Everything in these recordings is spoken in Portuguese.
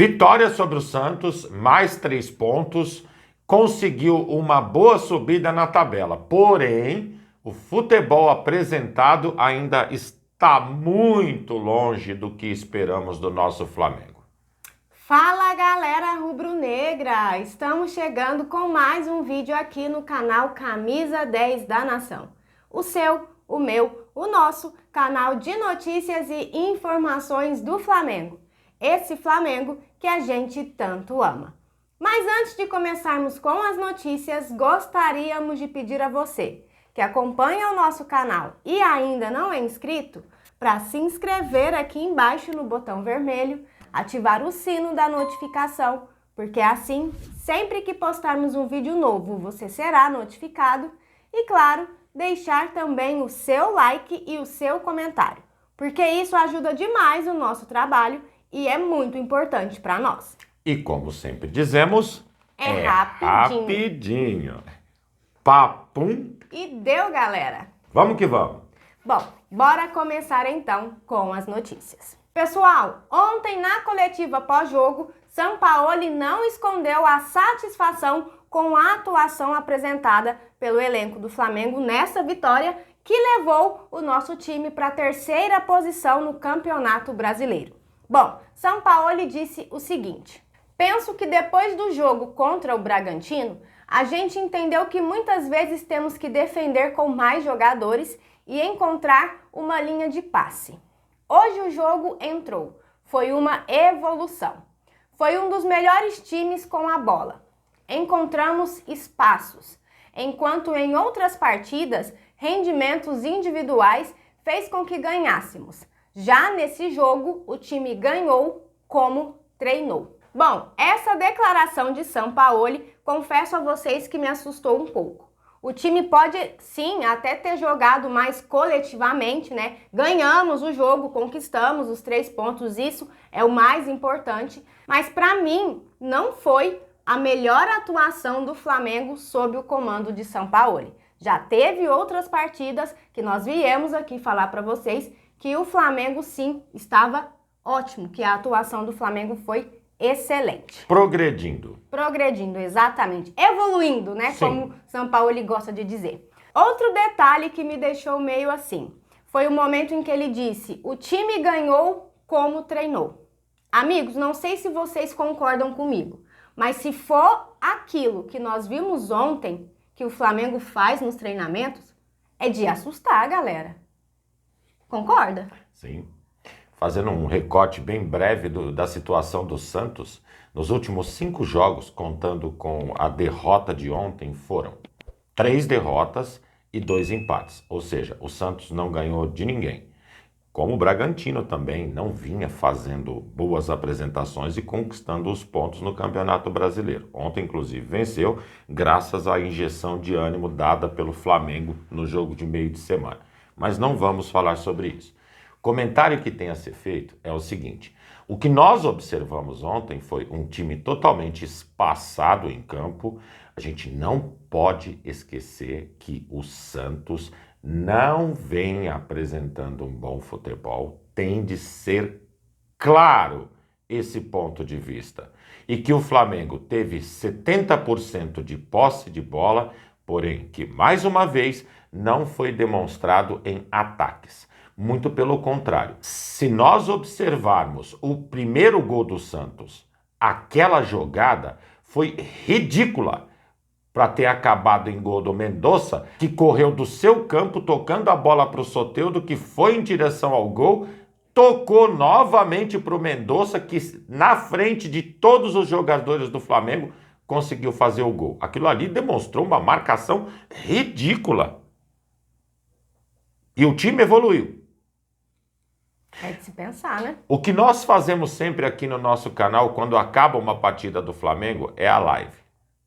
Vitória sobre o Santos, mais 3 pontos, conseguiu uma boa subida na tabela. Porém, o futebol apresentado ainda está muito longe do que esperamos do nosso Flamengo. Fala galera rubro-negra, estamos chegando com mais um vídeo aqui no canal Camisa 10 da Nação. O seu, o meu, o nosso canal de notícias e informações do Flamengo. Esse Flamengo que a gente tanto ama. Mas antes de começarmos com as notícias, gostaríamos de pedir a você que acompanha o nosso canal e ainda não é inscrito, para se inscrever aqui embaixo no botão vermelho, ativar o sino da notificação, porque assim, sempre que postarmos um vídeo novo, você será notificado e, claro, deixar também o seu like e o seu comentário, porque isso ajuda demais o nosso trabalho e é muito importante para nós. E como sempre dizemos, É rapidinho. Papum. E deu, galera! Vamos que vamos. Bom, bora começar então com as notícias. Pessoal, ontem na coletiva pós-jogo, Sampaoli não escondeu a satisfação com a atuação apresentada pelo elenco do Flamengo nessa vitória que levou o nosso time para a 3ª posição no Campeonato Brasileiro. Bom, Sampaoli disse o seguinte: penso que depois do jogo contra o Bragantino, a gente entendeu que muitas vezes temos que defender com mais jogadores e encontrar uma linha de passe. Hoje o jogo entrou, foi uma evolução. Foi um dos melhores times com a bola. Encontramos espaços, enquanto em outras partidas, rendimentos individuais fez com que ganhássemos. Já nesse jogo, o time ganhou como treinou. Bom, essa declaração de Sampaoli, confesso a vocês que me assustou um pouco. O time pode, sim, até ter jogado mais coletivamente, né? Ganhamos o jogo, conquistamos os 3 pontos, isso é o mais importante. Mas para mim, não foi a melhor atuação do Flamengo sob o comando de Sampaoli. Já teve outras partidas que nós viemos aqui falar para vocês que o Flamengo, sim, estava ótimo, que a atuação do Flamengo foi excelente. Progredindo, exatamente. Evoluindo, né? Sim. Como Sampaoli gosta de dizer. Outro detalhe que me deixou meio assim, foi o momento em que ele disse: o time ganhou como treinou. Amigos, não sei se vocês concordam comigo, mas se for aquilo que nós vimos ontem, que o Flamengo faz nos treinamentos, é de assustar, galera. Concorda? Sim. Fazendo um recorte bem breve da situação do Santos, nos últimos 5 jogos, contando com a derrota de ontem, foram 3 derrotas e 2 empates. Ou seja, o Santos não ganhou de ninguém. Como o Bragantino também não vinha fazendo boas apresentações e conquistando os pontos no Campeonato Brasileiro. Ontem, inclusive, venceu graças à injeção de ânimo dada pelo Flamengo no jogo de meio de semana. Mas não vamos falar sobre isso. Comentário que tem a ser feito é o seguinte: o que nós observamos ontem foi um time totalmente espaçado em campo. A gente não pode esquecer que o Santos não vem apresentando um bom futebol, tem de ser claro esse ponto de vista. E que o Flamengo teve 70% de posse de bola, porém que mais uma vez não foi demonstrado em ataques. Muito pelo contrário. Se nós observarmos o primeiro gol do Santos, aquela jogada foi ridícula para ter acabado em gol do Mendonça, que correu do seu campo tocando a bola para o Soteldo, que foi em direção ao gol, tocou novamente para o Mendonça, que na frente de todos os jogadores do Flamengo conseguiu fazer o gol. Aquilo ali demonstrou uma marcação ridícula. E o time evoluiu. É de se pensar, né? O que nós fazemos sempre aqui no nosso canal, quando acaba uma partida do Flamengo, é a live.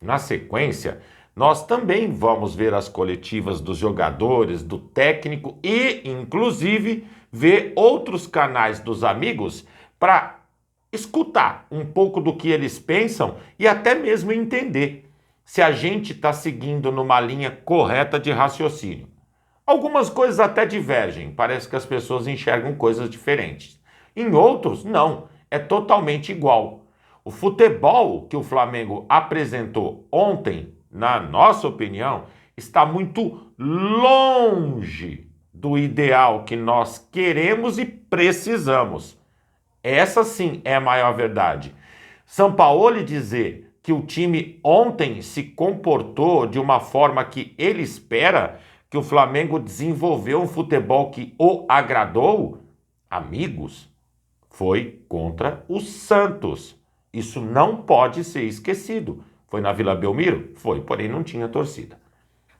Na sequência, nós também vamos ver as coletivas dos jogadores, do técnico e, inclusive, ver outros canais dos amigos para escutar um pouco do que eles pensam e até mesmo entender se a gente está seguindo numa linha correta de raciocínio. Algumas coisas até divergem, parece que as pessoas enxergam coisas diferentes. Em outros, não, é totalmente igual. O futebol que o Flamengo apresentou ontem, na nossa opinião, está muito longe do ideal que nós queremos e precisamos. Essa sim é a maior verdade. Sampaoli dizer que o time ontem se comportou de uma forma que ele espera, que o Flamengo desenvolveu um futebol que o agradou, amigos, foi contra o Santos. Isso não pode ser esquecido. Foi na Vila Belmiro? Foi, porém não tinha torcida.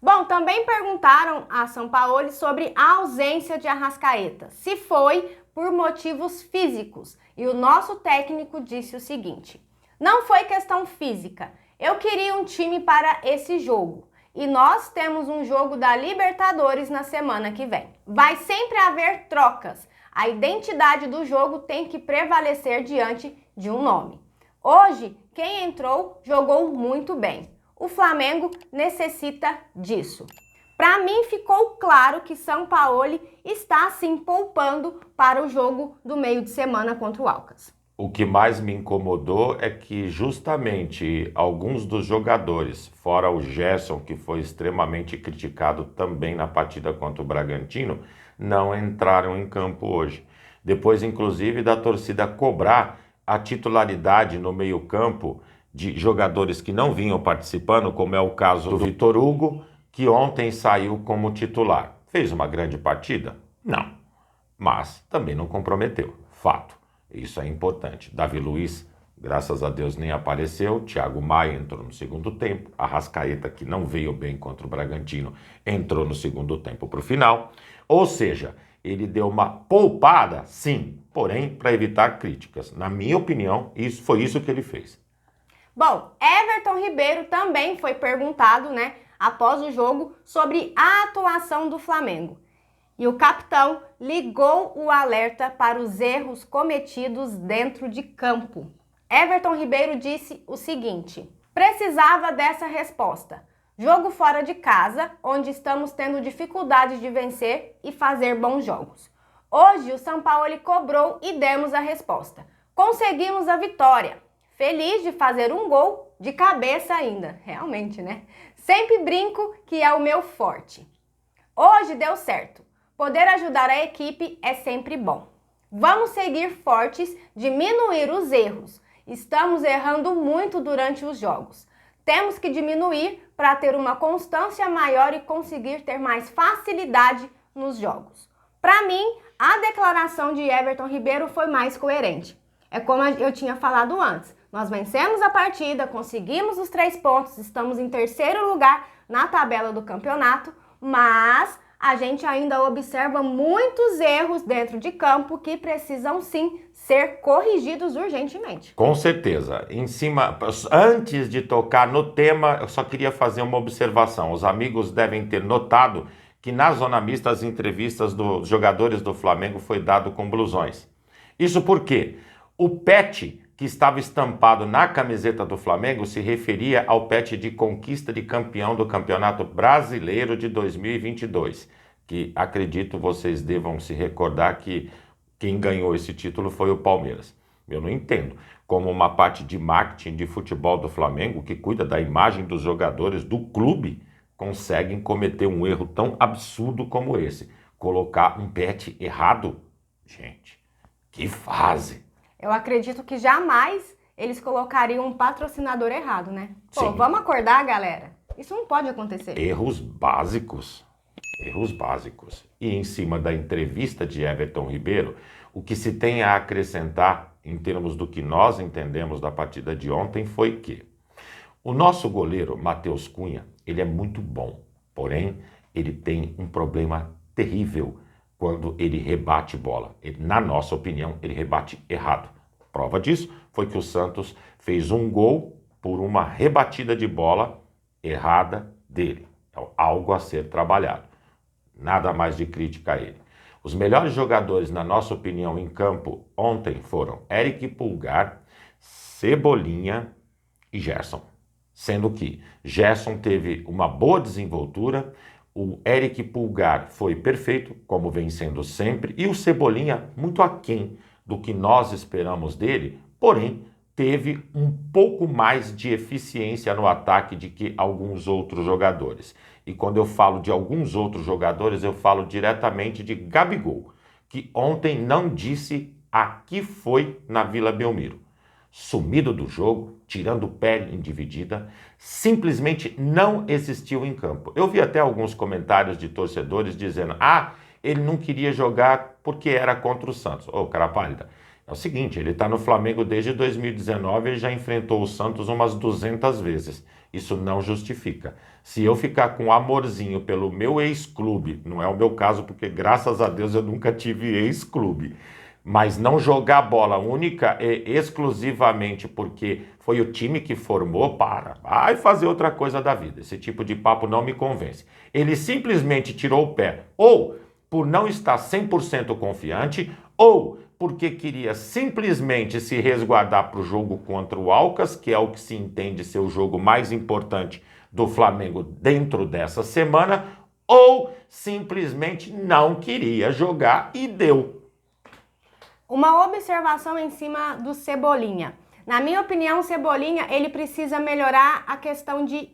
Bom, também perguntaram a Sampaoli sobre a ausência de Arrascaeta, se foi por motivos físicos. E o nosso técnico disse o seguinte: não foi questão física, eu queria um time para esse jogo. E nós temos um jogo da Libertadores na semana que vem. Vai sempre haver trocas. A identidade do jogo tem que prevalecer diante de um nome. Hoje, quem entrou jogou muito bem. O Flamengo necessita disso. Para mim ficou claro que Sampaoli está sim poupando para o jogo do meio de semana contra o Alcas. O que mais me incomodou é que justamente alguns dos jogadores, fora o Gerson, que foi extremamente criticado também na partida contra o Bragantino, não entraram em campo hoje. Depois, inclusive, da torcida cobrar a titularidade no meio-campo de jogadores que não vinham participando, como é o caso do Vitor Hugo, que ontem saiu como titular. Fez uma grande partida? Não. Mas também não comprometeu. Fato. Isso é importante. Davi Luiz, graças a Deus, nem apareceu. Thiago Maia entrou no segundo tempo. Arrascaeta, que não veio bem contra o Bragantino, entrou no segundo tempo para o final. Ou seja, ele deu uma poupada, sim, porém, para evitar críticas. Na minha opinião, foi isso que ele fez. Bom, Everton Ribeiro também foi perguntado, após o jogo, sobre a atuação do Flamengo. E o capitão ligou o alerta para os erros cometidos dentro de campo. Everton Ribeiro disse o seguinte: precisava dessa resposta. Jogo fora de casa, onde estamos tendo dificuldade de vencer e fazer bons jogos. Hoje o Sampaoli cobrou e demos a resposta. Conseguimos a vitória. Feliz de fazer um gol de cabeça ainda. Realmente, Sempre brinco que é o meu forte. Hoje deu certo. Poder ajudar a equipe é sempre bom. Vamos seguir fortes, diminuir os erros. Estamos errando muito durante os jogos. Temos que diminuir para ter uma constância maior e conseguir ter mais facilidade nos jogos. Para mim, a declaração de Everton Ribeiro foi mais coerente. É como eu tinha falado antes. Nós vencemos a partida, conseguimos os 3 pontos, estamos em terceiro lugar na tabela do campeonato, mas a gente ainda observa muitos erros dentro de campo que precisam sim ser corrigidos urgentemente. Com certeza. Antes de tocar no tema, eu só queria fazer uma observação. Os amigos devem ter notado que na zona mista as entrevistas dos jogadores do Flamengo foi dado com blusões. Isso porque o pet que estava estampado na camiseta do Flamengo se referia ao pet de conquista de campeão do Campeonato Brasileiro de 2022, que acredito vocês devam se recordar que quem ganhou esse título foi o Palmeiras. Eu não entendo como uma parte de marketing de futebol do Flamengo, que cuida da imagem dos jogadores do clube, conseguem cometer um erro tão absurdo como esse. Colocar um pet errado? Gente, que fase! Eu acredito que jamais eles colocariam um patrocinador errado, Pô, Sim. Vamos acordar, galera. Isso não pode acontecer. Erros básicos. Erros básicos. E em cima da entrevista de Everton Ribeiro, o que se tem a acrescentar em termos do que nós entendemos da partida de ontem foi que o nosso goleiro, Matheus Cunha, ele é muito bom, porém ele tem um problema terrível quando ele rebate bola. Na nossa opinião, ele rebate errado. Prova disso foi que o Santos fez um gol por uma rebatida de bola errada dele. É algo a ser trabalhado. Nada mais de crítica a ele. Os melhores jogadores, na nossa opinião, em campo ontem foram Eric Pulgar, Cebolinha e Gerson. Sendo que Gerson teve uma boa desenvoltura, o Eric Pulgar foi perfeito, como vem sendo sempre, e o Cebolinha muito aquém do que nós esperamos dele, porém teve um pouco mais de eficiência no ataque do que alguns outros jogadores. E quando eu falo de alguns outros jogadores, eu falo diretamente de Gabigol, que ontem não disse a que foi na Vila Belmiro. Sumido do jogo, tirando o pé em dividida, simplesmente não existiu em campo. Eu vi até alguns comentários de torcedores dizendo: ele não queria jogar porque era contra o Santos. Ô, cara pálida, é o seguinte, ele está no Flamengo desde 2019 e já enfrentou o Santos umas 200 vezes. Isso não justifica. Se eu ficar com amorzinho pelo meu ex-clube, não é o meu caso porque graças a Deus eu nunca tive ex-clube, mas não jogar bola única e exclusivamente porque foi o time que formou, vai fazer outra coisa da vida. Esse tipo de papo não me convence. Ele simplesmente tirou o pé, ou por não estar 100% confiante, ou porque queria simplesmente se resguardar para o jogo contra o Alcas, que é o que se entende ser o jogo mais importante do Flamengo dentro dessa semana, ou simplesmente não queria jogar e deu. Uma observação em cima do Cebolinha. Na minha opinião, o Cebolinha, ele precisa melhorar a questão de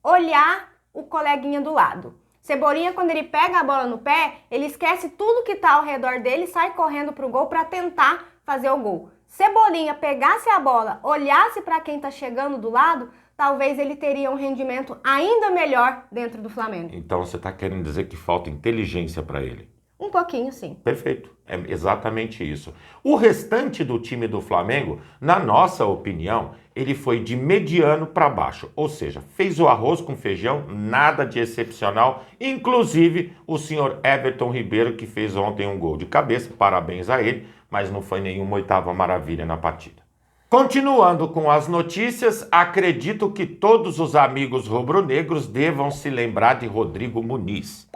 olhar o coleguinha do lado. Cebolinha, quando ele pega a bola no pé, ele esquece tudo que está ao redor dele e sai correndo pro gol para tentar fazer o gol. Cebolinha pegasse a bola, olhasse para quem está chegando do lado, talvez ele teria um rendimento ainda melhor dentro do Flamengo. Então você está querendo dizer que falta inteligência para ele? Um pouquinho, sim. Perfeito, é exatamente isso. O restante do time do Flamengo, na nossa opinião, ele foi de mediano para baixo, ou seja, fez o arroz com feijão, nada de excepcional, inclusive o senhor Everton Ribeiro, que fez ontem um gol de cabeça, parabéns a ele, mas não foi nenhuma oitava maravilha na partida. Continuando com as notícias, acredito que todos os amigos rubro-negros devam se lembrar de Rodrigo Muniz.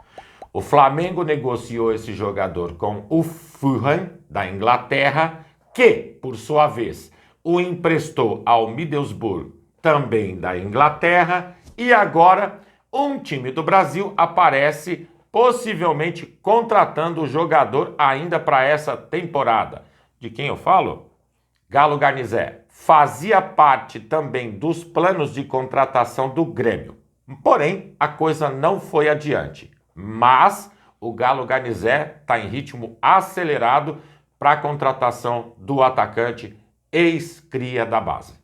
O Flamengo negociou esse jogador com o Fulham, da Inglaterra, que, por sua vez, o emprestou ao Middlesbrough, também da Inglaterra, e agora um time do Brasil aparece possivelmente contratando o jogador ainda para essa temporada. De quem eu falo? Galo Garnizé. Fazia parte também dos planos de contratação do Grêmio. Porém, a coisa não foi adiante. Mas o Galo Garnizé está em ritmo acelerado para a contratação do atacante ex-cria da base.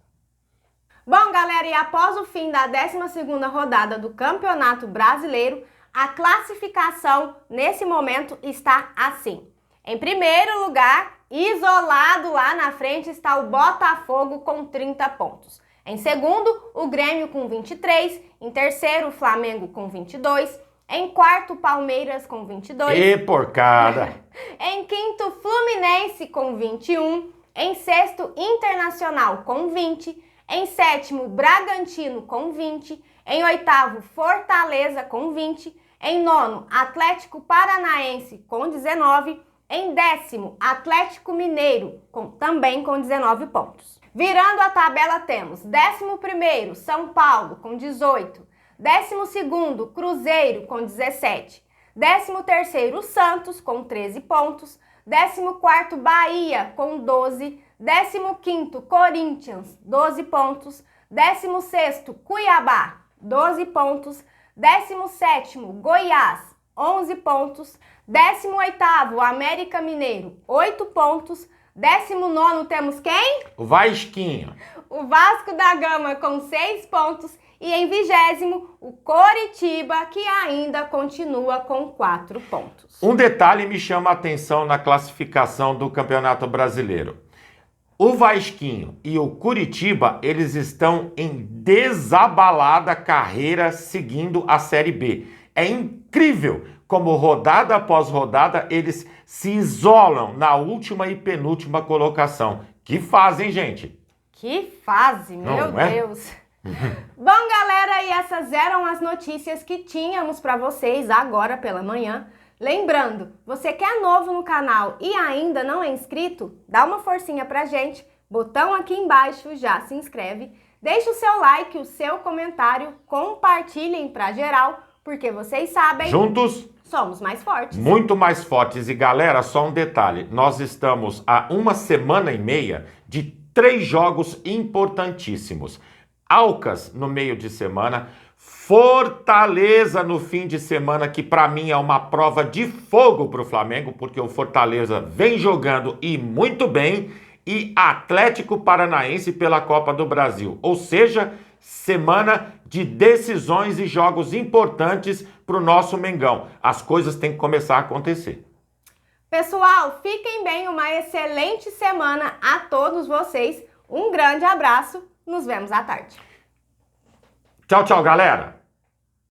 Bom, galera, e após o fim da 12ª rodada do Campeonato Brasileiro, a classificação nesse momento está assim. Em primeiro lugar, isolado lá na frente, está o Botafogo com 30 pontos. Em segundo, o Grêmio com 23. Em terceiro, o Flamengo com 22. Em quarto, Palmeiras com 22. E porcada! Em quinto, Fluminense com 21. Em sexto, Internacional com 20. Em sétimo, Bragantino com 20. Em oitavo, Fortaleza com 20. Em nono, Atlético Paranaense com 19. Em décimo, Atlético Mineiro também com 19 pontos. Virando a tabela, temos 11º, São Paulo com 18. 12º, Cruzeiro, com 17. 13º, Santos, com 13 pontos. 14º, Bahia, com 12. 15º, Corinthians, 12 pontos. 16º, Cuiabá, 12 pontos. 17º, Goiás, 11 pontos. 18º, América Mineiro, 8 pontos. 19º, temos quem? O Vasquinho. O Vasco da Gama, com 6 pontos. E em 20º, o Coritiba, que ainda continua com 4 pontos. Um detalhe me chama a atenção na classificação do Campeonato Brasileiro. O Vasquinho e o Coritiba, eles estão em desabalada carreira seguindo a Série B. É incrível como rodada após rodada eles se isolam na última e penúltima colocação. Que fase, hein, gente? Que fase, meu Deus! Bom, galera, e essas eram as notícias que tínhamos para vocês agora pela manhã. Lembrando, você que é novo no canal e ainda não é inscrito, dá uma forcinha pra gente, botão aqui embaixo, já se inscreve, deixa o seu like, o seu comentário, compartilhem pra geral, porque vocês sabem... Juntos somos mais fortes. Muito mais fortes. E galera, só um detalhe, nós estamos há uma semana e meia de 3 jogos importantíssimos. Alcas no meio de semana, Fortaleza no fim de semana, que para mim é uma prova de fogo para o Flamengo, porque o Fortaleza vem jogando e muito bem, e Atlético Paranaense pela Copa do Brasil. Ou seja, semana de decisões e jogos importantes para o nosso Mengão. As coisas têm que começar a acontecer. Pessoal, fiquem bem, uma excelente semana a todos vocês. Um grande abraço, nos vemos à tarde. Tchau, tchau, galera!